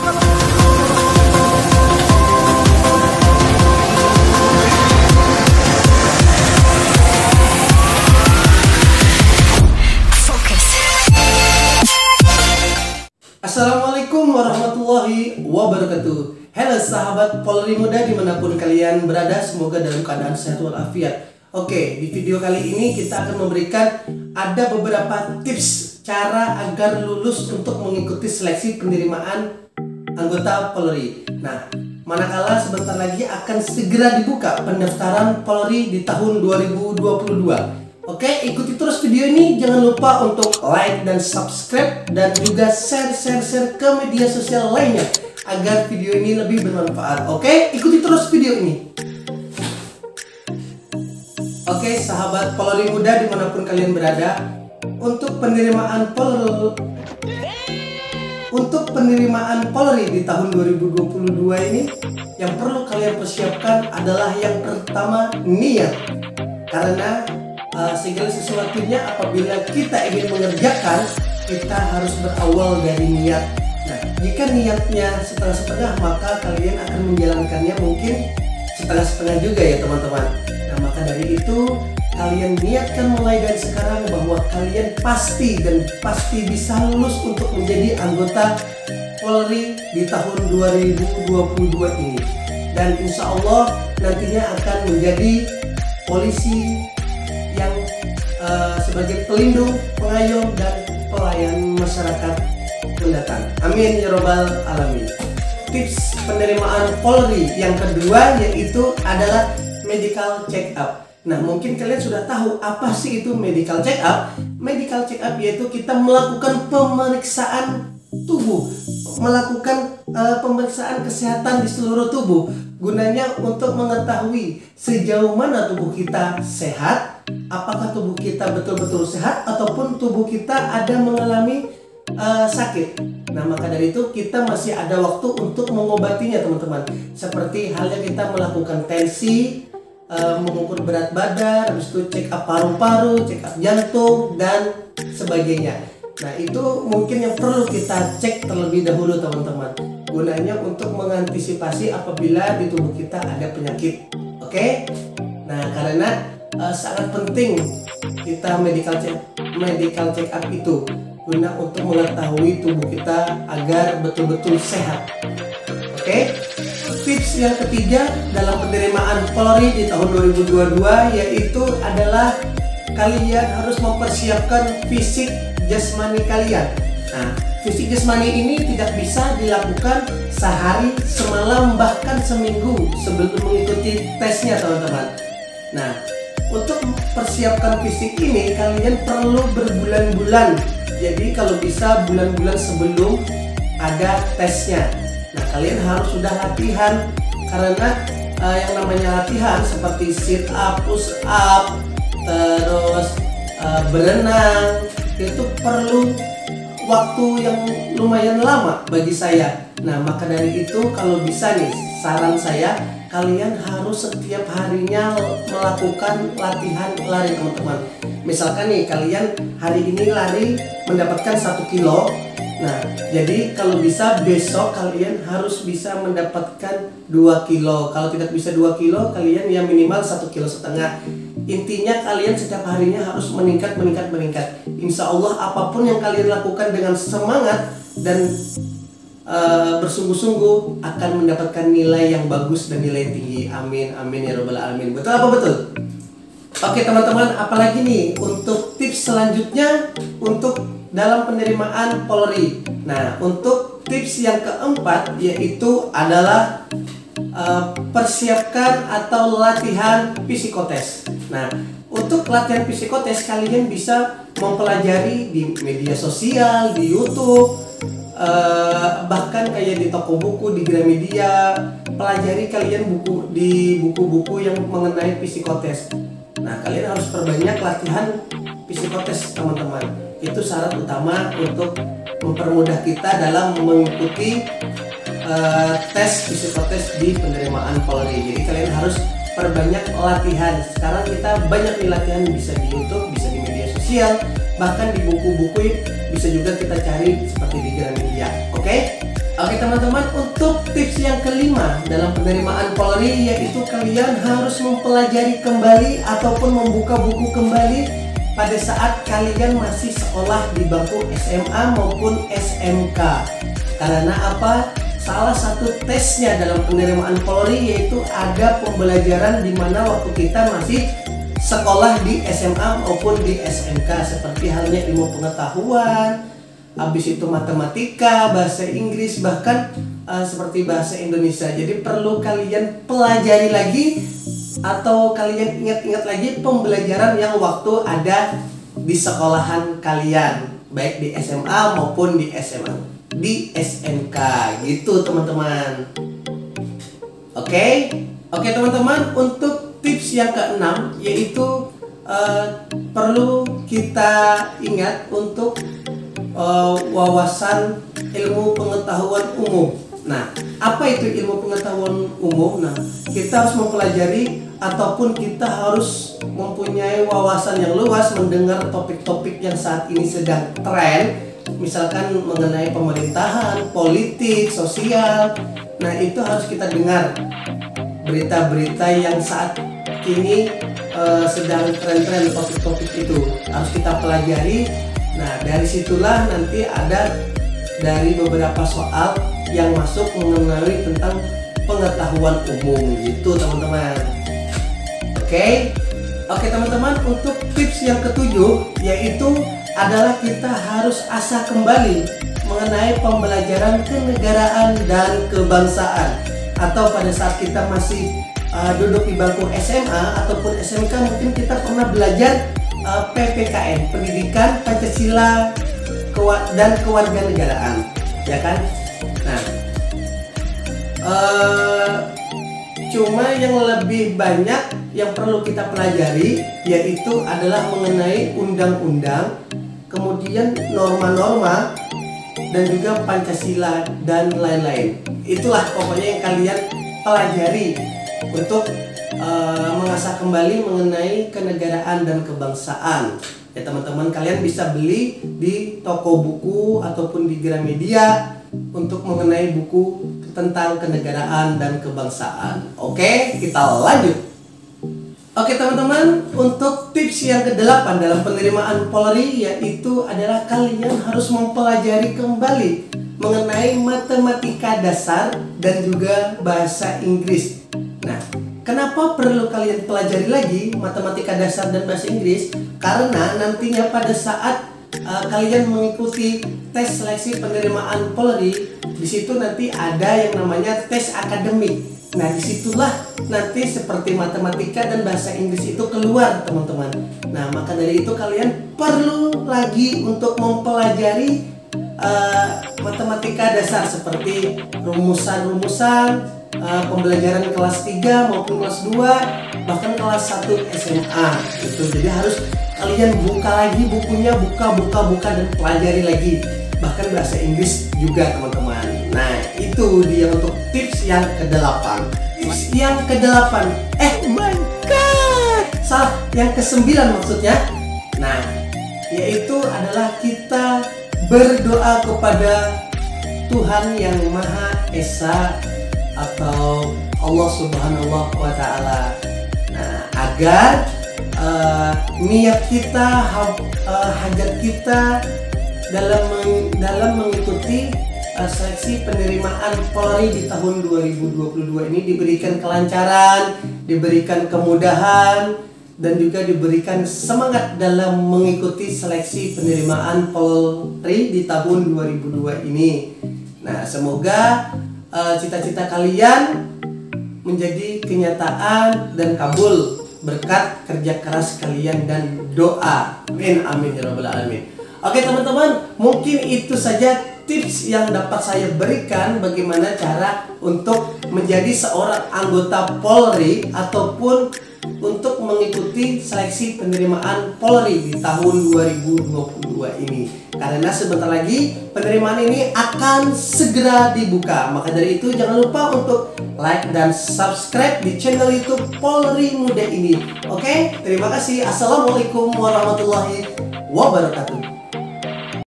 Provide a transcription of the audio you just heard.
Assalamualaikum warahmatullahi wabarakatuh. Halo sahabat Polri muda dimanapun kalian berada, semoga dalam keadaan sehat walafiat. Oke, di video kali ini kita akan memberikan ada beberapa tips cara agar lulus untuk mengikuti seleksi penerimaan anggota Polri. Nah, manakala sebentar lagi akan segera dibuka pendaftaran Polri di tahun 2022. Oke, ikuti terus video ini. Jangan lupa untuk like dan subscribe dan juga share ke media sosial lainnya agar video ini lebih bermanfaat. Oke, ikuti terus video ini. Oke, sahabat Polri muda dimanapun kalian berada, untuk penerimaan Polri di tahun 2022 ini yang perlu kalian persiapkan adalah yang pertama, niat. Karena segala sesuatunya apabila kita ingin mengerjakan, kita harus berawal dari niat. Nah, jika niatnya setengah-setengah, maka kalian akan menjalankannya mungkin setengah-setengah juga ya teman-teman. Nah, maka dari itu kalian niatkan mulai dari sekarang bahwa kalian pasti bisa lulus untuk menjadi anggota Polri di tahun 2022 ini. Dan insya Allah nantinya akan menjadi polisi yang sebagai pelindung, pengayom, dan pelayan masyarakat mendatang. Amin ya robbal alamin. Tips penerimaan Polri yang kedua yaitu adalah medical check up. Nah, mungkin kalian sudah tahu apa sih itu medical check up. Medical check up yaitu kita melakukan pemeriksaan tubuh, melakukan pemeriksaan kesehatan di seluruh tubuh, gunanya untuk mengetahui sejauh mana tubuh kita sehat, apakah tubuh kita betul-betul sehat ataupun tubuh kita ada mengalami sakit. Nah, maka dari itu kita masih ada waktu untuk mengobatinya teman-teman. Seperti halnya kita melakukan tensi, mengukur berat badan, habis itu check up paru-paru, check up jantung, dan sebagainya. Nah, itu mungkin yang perlu kita cek terlebih dahulu teman-teman, gunanya untuk mengantisipasi apabila di tubuh kita ada penyakit. Oke? Nah, karena sangat penting kita medical check up itu guna untuk mengetahui tubuh kita agar betul-betul sehat. Oke? Tips yang ketiga dalam penerimaan Polri di tahun 2022 yaitu adalah kalian harus mempersiapkan fisik jasmani kalian. Nah, fisik jasmani ini tidak bisa dilakukan sehari, semalam, bahkan seminggu sebelum mengikuti tesnya teman-teman. Nah, untuk mempersiapkan fisik ini kalian perlu berbulan-bulan. Jadi kalau bisa bulan-bulan sebelum ada tesnya. Nah, kalian harus sudah latihan karena yang namanya latihan seperti sit up, push up, terus berenang itu perlu waktu yang lumayan lama bagi saya. Nah, maka dari itu kalau bisa nih, saran saya kalian harus setiap harinya melakukan latihan lari teman-teman. Misalkan nih kalian hari ini lari mendapatkan 1 kilo. Nah, jadi kalau bisa besok kalian harus bisa mendapatkan 2 kilo. Kalau tidak bisa 2 kilo, kalian ya minimal 1,5 kilo. Intinya kalian setiap harinya harus meningkat. Insya Allah apapun yang kalian lakukan dengan semangat dan bersungguh-sungguh akan mendapatkan nilai yang bagus dan nilai tinggi. Amin ya robbal alamin. Betul apa betul? Oke teman-teman, apalagi nih untuk tips selanjutnya untuk dalam penerimaan Polri. Nah, untuk tips yang keempat yaitu adalah persiapkan atau latihan psikotes. Nah, untuk latihan psikotes kalian bisa mempelajari di media sosial, di YouTube, bahkan kayak di toko buku, di Gramedia. Pelajari kalian di buku-buku yang mengenai psikotes. Nah, kalian harus perbanyak latihan psikotes teman-teman. Itu syarat utama untuk mempermudah kita dalam mengikuti tes psikotes di penerimaan Polri. Jadi kalian harus perbanyak latihan. Sekarang kita banyak nih latihan, bisa di YouTube, bisa di media sosial, bahkan di buku-buku bisa juga kita cari seperti di Gramedia. Oke? Oke teman-teman, untuk tips yang kelima dalam penerimaan Polri yaitu kalian harus mempelajari kembali ataupun membuka buku kembali pada saat kalian masih sekolah di bangku SMA maupun SMK. Karena apa? Salah satu tesnya dalam penerimaan Polri yaitu ada pembelajaran di mana waktu kita masih sekolah di SMA maupun di SMK, seperti halnya ilmu pengetahuan, habis itu matematika, bahasa Inggris, bahkan seperti bahasa Indonesia. Jadi perlu kalian pelajari lagi atau kalian ingat-ingat lagi pembelajaran yang waktu ada di sekolahan kalian, baik di SMA maupun di SMA, di SMK gitu teman-teman. Oke teman-teman, untuk tips yang keenam yaitu perlu kita ingat untuk wawasan ilmu pengetahuan umum. Nah, apa itu ilmu pengetahuan umum? Nah, kita harus mempelajari ataupun kita harus mempunyai wawasan yang luas mendengar topik-topik yang saat ini sedang tren, misalkan mengenai pemerintahan, politik, sosial. Nah, itu harus kita dengar berita-berita yang saat ini sedang tren-tren, topik-topik itu harus kita pelajari. Nah, dari situlah nanti ada dari beberapa soal yang masuk mengenai tentang pengetahuan umum gitu teman-teman. Oke teman-teman, untuk tips yang ketujuh yaitu adalah kita harus asah kembali mengenai pembelajaran kenegaraan dan kebangsaan. Atau pada saat kita masih duduk di bangku SMA ataupun SMK, mungkin kita pernah belajar PPKN, Pendidikan Pancasila dan Kewarganegaraan, ya kan? Nah, cuma yang lebih banyak yang perlu kita pelajari yaitu adalah mengenai undang-undang, kemudian norma-norma, dan juga Pancasila dan lain-lain. Itulah pokoknya yang kalian pelajari untuk mengasah kembali mengenai kenegaraan dan kebangsaan. Ya teman-teman, kalian bisa beli di toko buku ataupun di Gramedia untuk mengenai buku tentang kenegaraan dan kebangsaan. Oke, kita lanjut. Oke teman-teman, untuk tips yang ke-8 dalam penerimaan Polri yaitu adalah kalian harus mempelajari kembali mengenai matematika dasar dan juga bahasa Inggris. Nah, kenapa perlu kalian pelajari lagi matematika dasar dan bahasa Inggris? Karena nantinya pada saat kalian mengikuti tes seleksi penerimaan Polri, di situ nanti ada yang namanya tes akademik. Nah, disitulah nanti seperti matematika dan bahasa Inggris itu keluar teman-teman. Nah, maka dari itu kalian perlu lagi untuk mempelajari matematika dasar seperti rumusan-rumusan, pembelajaran kelas 3 maupun kelas 2, bahkan kelas 1 SMA gitu. Jadi harus kalian buka lagi bukunya, buka dan pelajari lagi, bahkan bahasa Inggris juga teman-teman. Nah, itu dia untuk tips yang ke-8. Tips yang ke-8, my god, salah, yang ke-9 maksudnya. Nah, yaitu adalah kita berdoa kepada Tuhan yang Maha Esa atau Allah Subhanahu wa Ta'ala. Nah, agar niat kita, hajat kita dalam mengikuti seleksi penerimaan Polri di tahun 2022 ini diberikan kelancaran, diberikan kemudahan, dan juga diberikan semangat dalam mengikuti seleksi penerimaan Polri di tahun 2002 ini. Nah, semoga cita-cita kalian menjadi kenyataan dan kabul berkat kerja keras kalian dan doa. Amin amin ya rabbal alamin. Oke teman-teman, mungkin itu saja tips yang dapat saya berikan bagaimana cara untuk menjadi seorang anggota Polri ataupun untuk mengikuti seleksi penerimaan Polri di tahun 2022 ini. Karena sebentar lagi penerimaan ini akan segera dibuka. Maka dari itu jangan lupa untuk like dan subscribe di channel YouTube Polri Muda ini. Oke, terima kasih. Assalamualaikum warahmatullahi wabarakatuh.